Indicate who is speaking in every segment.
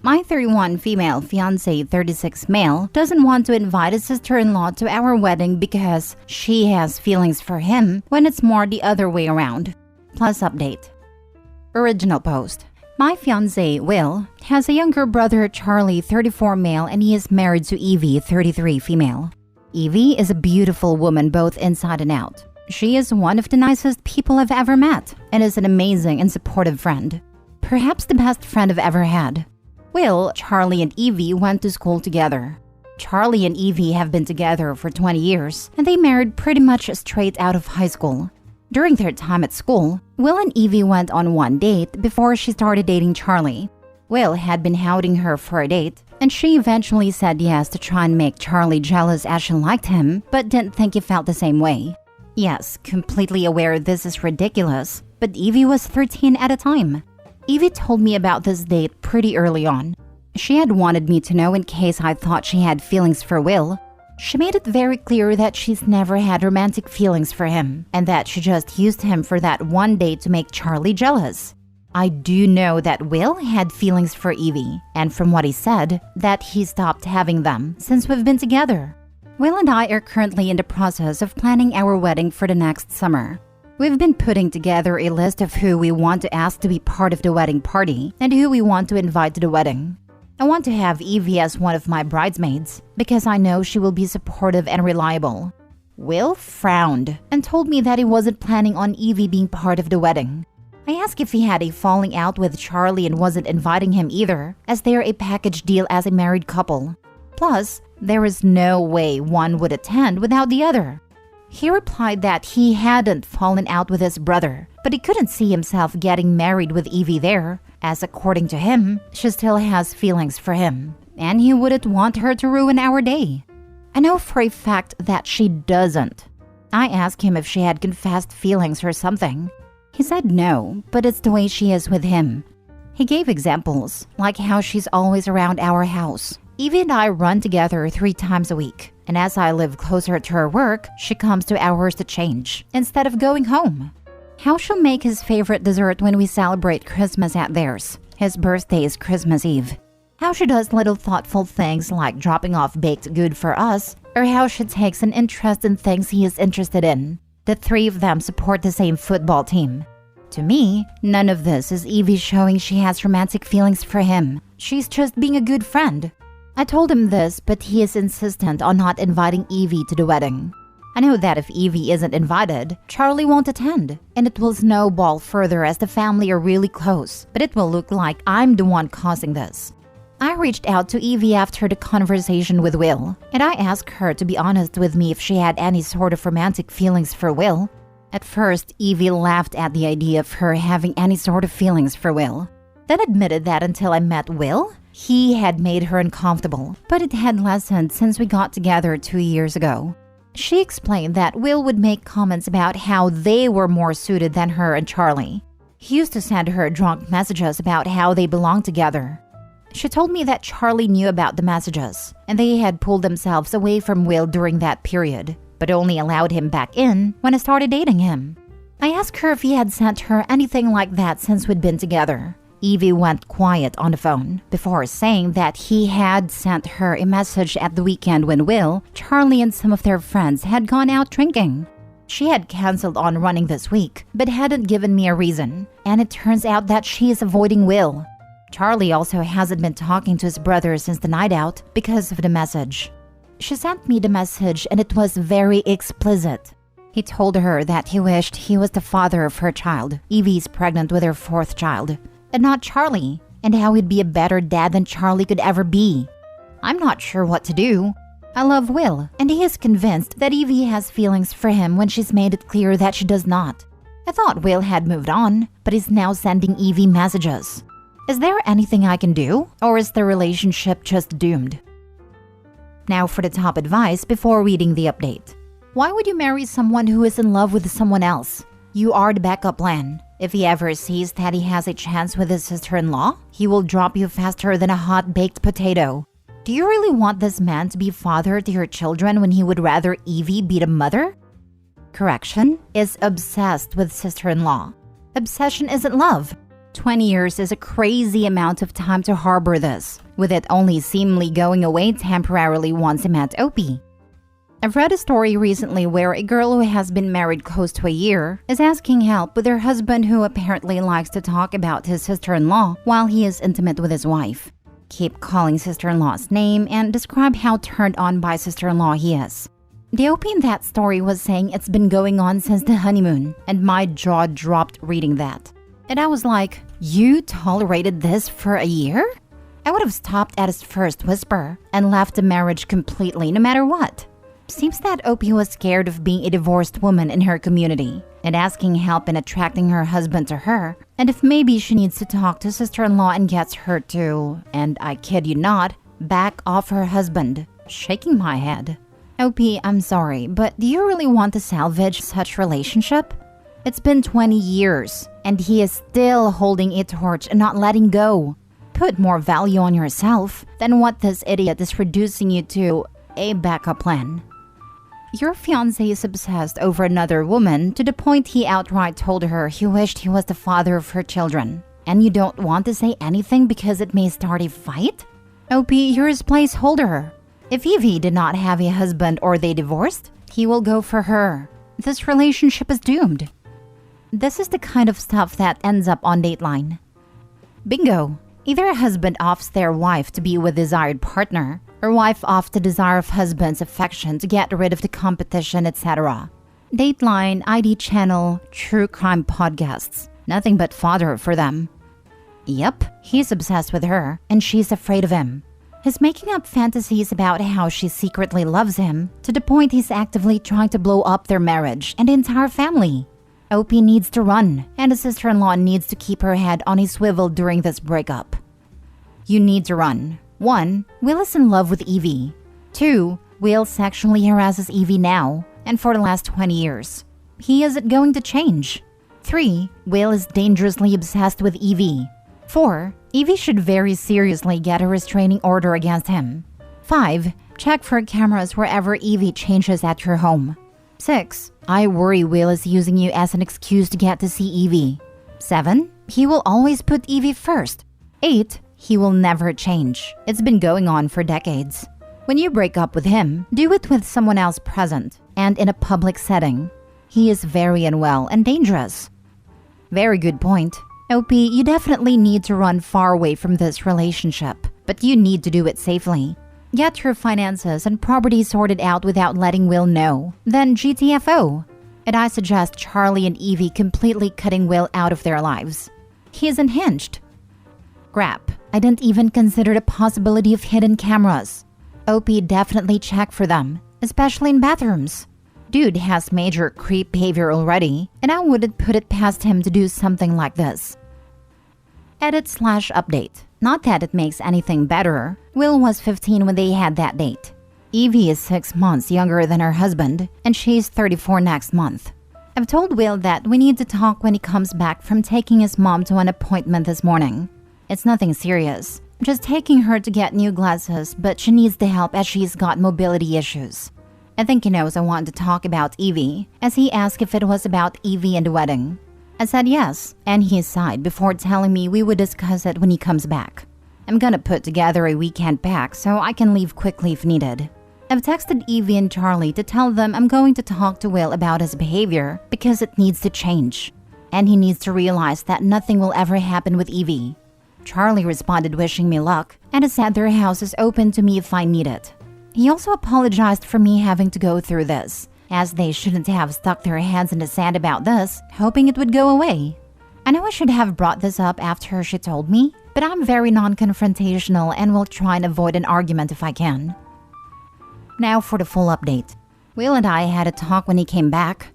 Speaker 1: My 31 female fiancé 36 male doesn't want to invite his sister-in-law to our wedding because she has feelings for him when it's more the other way around. Plus update. Original post. My fiancé, Will, has a younger brother, Charlie, 34 male, and he is married to Evie, 33 female. Evie is a beautiful woman both inside and out. She is one of the nicest people I've ever met and is an amazing and supportive friend. Perhaps the best friend I've ever had. Will, Charlie, and Evie went to school together. Charlie and Evie have been together for 20 years, and they married pretty much straight out of high school. During their time at school, Will and Evie went on one date before she started dating Charlie. Will had been hounding her for a date, and she eventually said yes to try and make Charlie jealous as she liked him, but didn't think he felt the same way. Yes, completely aware this is ridiculous, but Evie was 13 at the time. Evie told me about this date pretty early on. She had wanted me to know in case I thought she had feelings for Will. She made it very clear that she's never had romantic feelings for him and that she just used him for that one date to make Charlie jealous. I do know that Will had feelings for Evie, and from what he said, that he stopped having them since we've been together. Will and I are currently in the process of planning our wedding for the next summer. We've been putting together a list of who we want to ask to be part of the wedding party and who we want to invite to the wedding. I want to have Evie as one of my bridesmaids because I know she will be supportive and reliable. Will frowned and told me that he wasn't planning on Evie being part of the wedding. I asked if he had a falling out with Charlie and wasn't inviting him either, as they're a package deal as a married couple. Plus, there is no way one would attend without the other. He replied that he hadn't fallen out with his brother, but he couldn't see himself getting married with Evie there, as according to him, she still has feelings for him, and he wouldn't want her to ruin our day. I know for a fact that she doesn't. I asked him if she had confessed feelings or something. He said no, but it's the way she is with him. He gave examples, like how she's always around our house. Evie and I run together 3 times a week, and as I live closer to her work, she comes to ours to change, instead of going home. How she'll make his favorite dessert when we celebrate Christmas at theirs. His birthday is Christmas Eve. How she does little thoughtful things like dropping off baked good for us, or how she takes an interest in things he is interested in. The 3 of them support the same football team. To me, none of this is Evie showing she has romantic feelings for him. She's just being a good friend. I told him this, but he is insistent on not inviting Evie to the wedding. I know that if Evie isn't invited, Charlie won't attend, and it will snowball further as the family are really close, but it will look like I'm the one causing this. I reached out to Evie after the conversation with Will, and I asked her to be honest with me if she had any sort of romantic feelings for Will. At first, Evie laughed at the idea of her having any sort of feelings for Will, then admitted that until I met Will, he had made her uncomfortable, but it had lessened since we got together 2 years ago. She explained that Will would make comments about how they were more suited than her and Charlie. He used to send her drunk messages about how they belonged together. She told me that Charlie knew about the messages, and they had pulled themselves away from Will during that period, but only allowed him back in when I started dating him. I asked her if he had sent her anything like that since we'd been together. Evie went quiet on the phone before saying that he had sent her a message at the weekend when Will, Charlie, and some of their friends had gone out drinking. She had canceled on running this week, but hadn't given me a reason, and it turns out that she is avoiding Will. Charlie also hasn't been talking to his brother since the night out because of the message. She sent me the message and it was very explicit. He told her that he wished he was the father of her child. Evie's pregnant with her 4th child, and not Charlie, and how he'd be a better dad than Charlie could ever be. I'm not sure what to do. I love Will, and he is convinced that Evie has feelings for him when she's made it clear that she does not. I thought Will had moved on, but he's now sending Evie messages. Is there anything I can do, or is the relationship just doomed? Now for the top advice before reading the update. Why would you marry someone who is in love with someone else? You are the backup plan. If he ever sees that he has a chance with his sister-in-law, he will drop you faster than a hot-baked potato. Do you really want this man to be father to your children when he would rather Evie be the mother? Correction, is obsessed with sister-in-law. Obsession isn't love. 20 years is a crazy amount of time to harbor this, with it only seemingly going away temporarily once he met Opie. I've read a story recently where a girl who has been married close to a year is asking help with her husband, who apparently likes to talk about his sister-in-law while he is intimate with his wife. Keep calling sister-in-law's name and describe how turned on by sister-in-law he is. The Opie in that story was saying it's been going on since the honeymoon, and my jaw dropped reading that. And I was like, you tolerated this for a year? I would have stopped at his first whisper and left the marriage completely no matter what. Seems that Opie was scared of being a divorced woman in her community and asking help in attracting her husband to her, and if maybe she needs to talk to sister-in-law and gets her to, and I kid you not, back off her husband. Shaking my head. Opie, I'm sorry, but do you really want to salvage such relationship? It's been 20 years, and he is still holding a torch and not letting go. Put more value on yourself than what this idiot is reducing you to, a backup plan. Your fiancé is obsessed over another woman to the point he outright told her he wished he was the father of her children. And you don't want to say anything because it may start a fight? Opie, you're his placeholder. If Evie did not have a husband or they divorced, he will go for her. This relationship is doomed. This is the kind of stuff that ends up on Dateline. Bingo! Either a husband offs their wife to be with desired partner, or wife off the desire of husband's affection to get rid of the competition, etc. Dateline, ID channel, true crime podcasts. Nothing but fodder for them. Yep, he's obsessed with her, and she's afraid of him. He's making up fantasies about how she secretly loves him, to the point he's actively trying to blow up their marriage and the entire family. Opie needs to run, and the sister-in-law needs to keep her head on a swivel during this breakup. You need to run. 1. Will is in love with Evie. 2. Will sexually harasses Evie now, and for the last 20 years. He isn't going to change. 3. Will is dangerously obsessed with Evie. 4. Evie should very seriously get a restraining order against him. 5. Check for cameras wherever Evie changes at your home. 6. I worry Will is using you as an excuse to get to see Evie. 7. He will always put Evie first. 8. He will never change. It's been going on for decades. When you break up with him, do it with someone else present and in a public setting. He is very unwell and dangerous. Very good point. Opie, you definitely need to run far away from this relationship, but you need to do it safely. Get your finances and property sorted out without letting Will know. Then GTFO. And I suggest Charlie and Evie completely cutting Will out of their lives. He is unhinged. Crap, I didn't even consider the possibility of hidden cameras. Opie definitely check for them, especially in bathrooms. Dude has major creep behavior already, and I wouldn't put it past him to do something like this. Edit/update. Not that it makes anything better. Will was 15 when they had that date. Evie is 6 months younger than her husband, and she's 34 next month. I've told Will that we need to talk when he comes back from taking his mom to an appointment this morning. It's nothing serious, just taking her to get new glasses, but she needs the help as she's got mobility issues. I think he knows I want to talk about Evie, as he asked if it was about Evie and the wedding. I said yes, and he sighed before telling me we would discuss it when he comes back. I'm gonna put together a weekend pack so I can leave quickly if needed. I've texted Evie and Charlie to tell them I'm going to talk to Will about his behavior because it needs to change. And he needs to realize that nothing will ever happen with Evie. Charlie responded wishing me luck and has said their house is open to me if I need it. He also apologized for me having to go through this, as they shouldn't have stuck their heads in the sand about this, hoping it would go away. I know I should have brought this up after she told me, but I'm very non-confrontational and will try and avoid an argument if I can. Now for the full update. Will and I had a talk when he came back.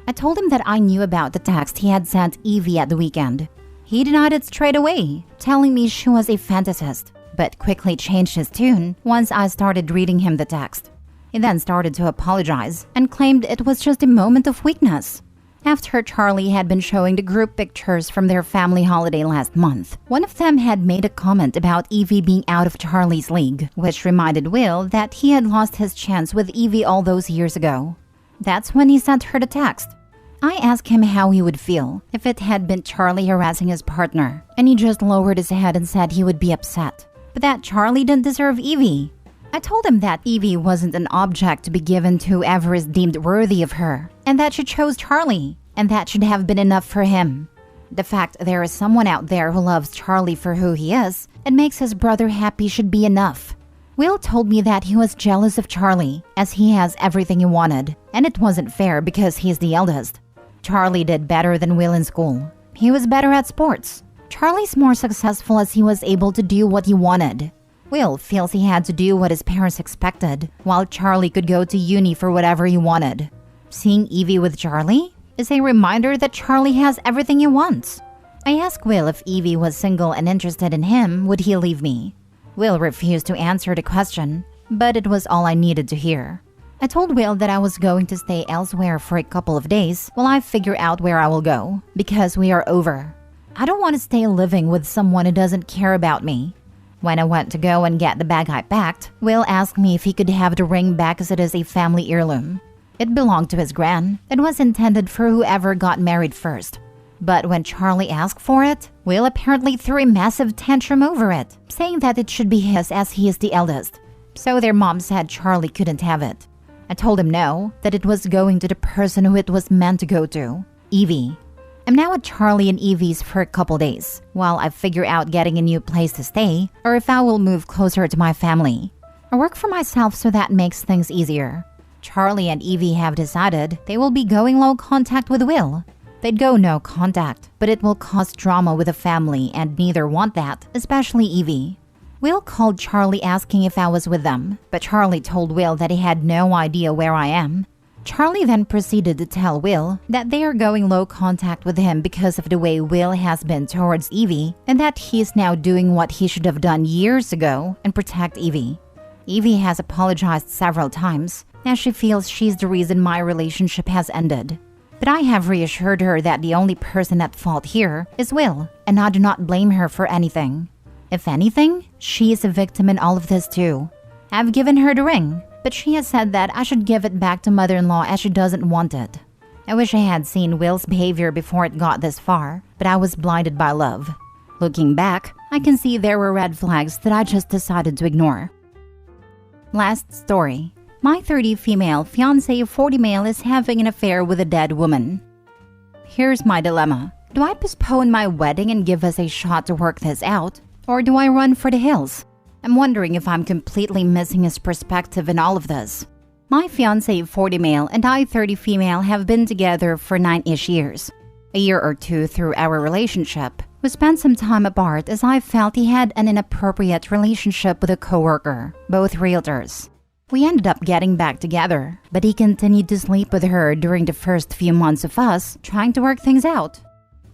Speaker 1: I told him that I knew about the text he had sent Evie at the weekend. He denied it straight away, telling me she was a fantasist, but quickly changed his tune once I started reading him the text. He then started to apologize and claimed it was just a moment of weakness. After Charlie had been showing the group pictures from their family holiday last month, one of them had made a comment about Evie being out of Charlie's league, which reminded Will that he had lost his chance with Evie all those years ago. That's when he sent her the text. I asked him how he would feel if it had been Charlie harassing his partner, and he just lowered his head and said he would be upset, but that Charlie didn't deserve Evie. I told him that Evie wasn't an object to be given to whoever is deemed worthy of her, and that she chose Charlie, and that should have been enough for him. The fact there is someone out there who loves Charlie for who he is and makes his brother happy should be enough. Will told me that he was jealous of Charlie, as he has everything he wanted, and it wasn't fair because he's the eldest. Charlie did better than Will in school. He was better at sports. Charlie's more successful as he was able to do what he wanted. Will feels he had to do what his parents expected, while Charlie could go to uni for whatever he wanted. Seeing Evie with Charlie is a reminder that Charlie has everything he wants. I asked Will if Evie was single and interested in him, would he leave me? Will refused to answer the question, but it was all I needed to hear. I told Will that I was going to stay elsewhere for a couple of days while I figure out where I will go, because we are over. I don't want to stay living with someone who doesn't care about me. When I went to go and get the bag I packed, Will asked me if he could have the ring back as it is a family heirloom. It belonged to his gran and was intended for whoever got married first. But when Charlie asked for it, Will apparently threw a massive tantrum over it, saying that it should be his as he is the eldest. So their mom said Charlie couldn't have it. I told him no, that it was going to the person who it was meant to go to, Evie. I'm now at Charlie and Evie's for a couple days, while I figure out getting a new place to stay, or if I will move closer to my family. I work for myself so that makes things easier. Charlie and Evie have decided they will be going low contact with Will. They'd go no contact, but it will cause drama with the family and neither want that, especially Evie. Will called Charlie asking if I was with them, but Charlie told Will that he had no idea where I am. Charlie then proceeded to tell Will that they are going low contact with him because of the way Will has been towards Evie and that he is now doing what he should have done years ago and protect Evie. Evie has apologized several times as she feels she's the reason my relationship has ended. But I have reassured her that the only person at fault here is Will, and I do not blame her for anything. If anything, she is a victim in all of this too. I've given her the ring, but she has said that I should give it back to mother-in-law as she doesn't want it. I wish I had seen Will's behavior before it got this far, but I was blinded by love. Looking back, I can see there were red flags that I just decided to ignore. Last story. My 30 female fiancé 40 male is having an affair with a dead woman. Here's my dilemma. Do I postpone my wedding and give us a shot to work this out? Or do I run for the hills? I'm wondering if I'm completely missing his perspective in all of this. My fiancé 40 male and I 30 female have been together for 9-ish years. A year or two through our relationship, we spent some time apart as I felt he had an inappropriate relationship with a coworker, both realtors. We ended up getting back together, but he continued to sleep with her during the first few months of us trying to work things out.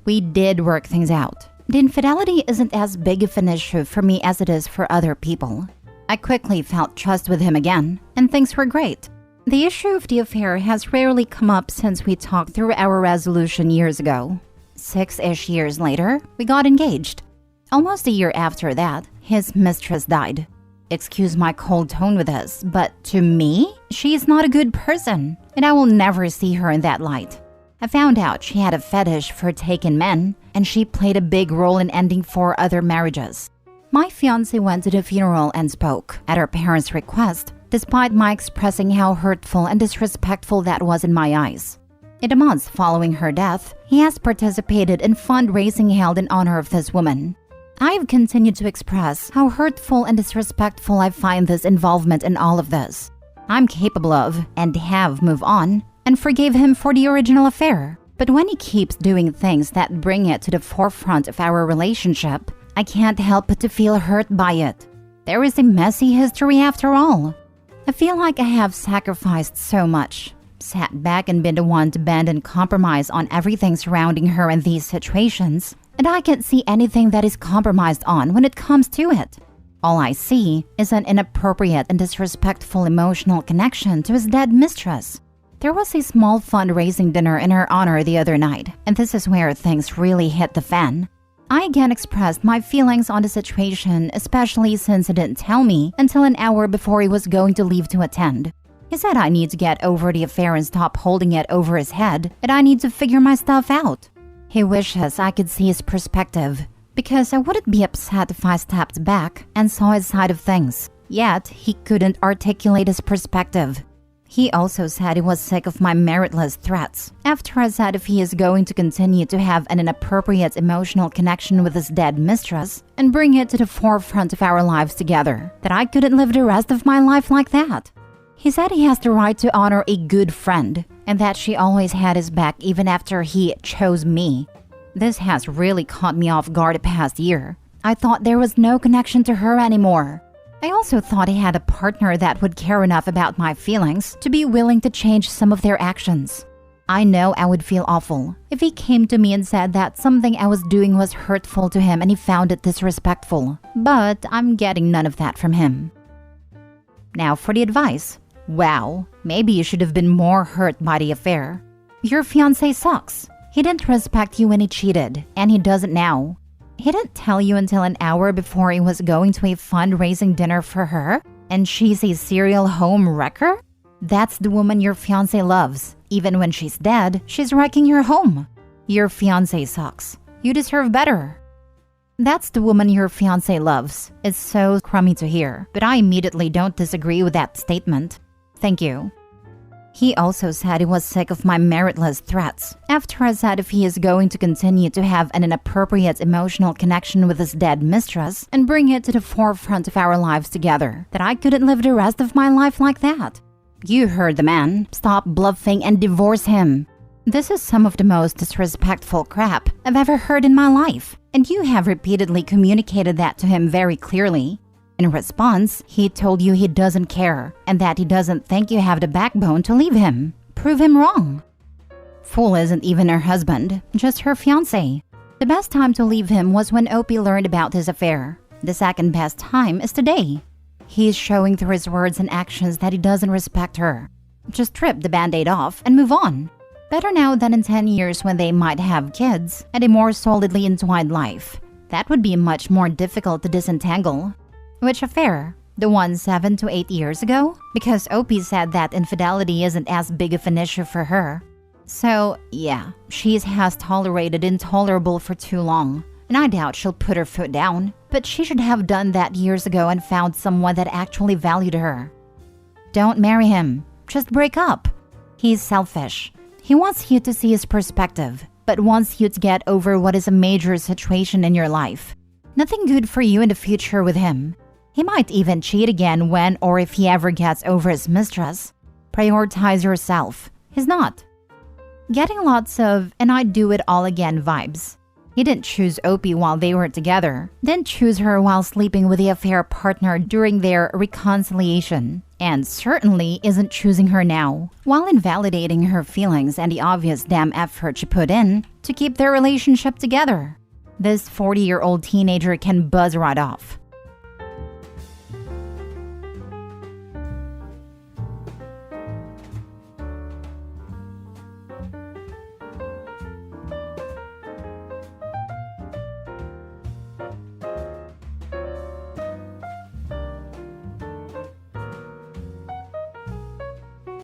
Speaker 1: We did work things out. The infidelity isn't as big of an issue for me as it is for other people. I quickly felt trust with him again, and things were great. The issue of the affair has rarely come up since we talked through our resolution years ago. 6-ish years later, we got engaged. Almost a year after that, his mistress died. Excuse my cold tone with this, but to me, she is not a good person, and I will never see her in that light. I found out she had a fetish for taken men, and she played a big role in ending 4 other marriages. My fiancé went to the funeral and spoke, at her parents' request, despite my expressing how hurtful and disrespectful that was in my eyes. In the months following her death, he has participated in fundraising held in honor of this woman. I have continued to express how hurtful and disrespectful I find this involvement in all of this. I'm capable of, and have moved on, and forgave him for the original affair. But when he keeps doing things that bring it to the forefront of our relationship, I can't help but to feel hurt by it. There is a messy history after all. I feel like I have sacrificed so much, sat back and been the one to bend and compromise on everything surrounding her in these situations, and I can't see anything that is compromised on when it comes to it. All I see is an inappropriate and disrespectful emotional connection to his dead mistress. There was a small fundraising dinner in her honor the other night, and this is where things really hit the fan. I again expressed my feelings on the situation, especially since he didn't tell me until an hour before he was going to leave to attend. He said I need to get over the affair and stop holding it over his head, and I need to figure my stuff out. He wishes I could see his perspective, because I wouldn't be upset if I stepped back and saw his side of things. Yet, he couldn't articulate his perspective. He also said he was sick of my meritless threats. After I said if he is going to continue to have an inappropriate emotional connection with his dead mistress and bring it to the forefront of our lives together, that I couldn't live the rest of my life like that. He said he has the right to honor a good friend and that she always had his back even after he chose me. This has really caught me off guard the past year. I thought there was no connection to her anymore. I also thought he had a partner that would care enough about my feelings to be willing to change some of their actions. I know I would feel awful if he came to me and said that something I was doing was hurtful to him and he found it disrespectful. But I'm getting none of that from him. Now for the advice. Wow, maybe you should have been more hurt by the affair. Your fiancé sucks. He didn't respect you when he cheated, and he doesn't now. He didn't tell you until an hour before he was going to a fundraising dinner for her, and she's a serial home wrecker? That's the woman your fiancé loves. Even when she's dead, she's wrecking your home. Your fiancé sucks. You deserve better. That's the woman your fiancé loves. It's so crummy to hear, but I immediately don't disagree with that statement. Thank you. He also said he was sick of my meritless threats. After I said if he is going to continue to have an inappropriate emotional connection with his dead mistress and bring it to the forefront of our lives together, that I couldn't live the rest of my life like that. You heard the man. Stop bluffing and divorce him. This is some of the most disrespectful crap I've ever heard in my life, and you have repeatedly communicated that to him very clearly. In response, he told you he doesn't care and that he doesn't think you have the backbone to leave him. Prove him wrong. Fool isn't even her husband, just her fiancé. The best time to leave him was when Opie learned about his affair. The second best time is today. He is showing through his words and actions that he doesn't respect her. Just strip the band-aid off and move on. Better now than in 10 years when they might have kids and a more solidly entwined life. That would be much more difficult to disentangle. Which affair? The one 7 to 8 years ago? Because Opie said that infidelity isn't as big of an issue for her. So, yeah, she has tolerated intolerable for too long. And I doubt she'll put her foot down. But she should have done that years ago and found someone that actually valued her. Don't marry him. Just break up. He's selfish. He wants you to see his perspective, but wants you to get over what is a major situation in your life. Nothing good for you in the future with him. He might even cheat again when or if he ever gets over his mistress. Prioritize yourself. He's not. Getting lots of "and I'd do it all again" vibes. He didn't choose Opie while they were together, didn't choose her while sleeping with the affair partner during their reconciliation, and certainly isn't choosing her now, while invalidating her feelings and the obvious damn effort she put in to keep their relationship together. This 40-year-old teenager can buzz right off.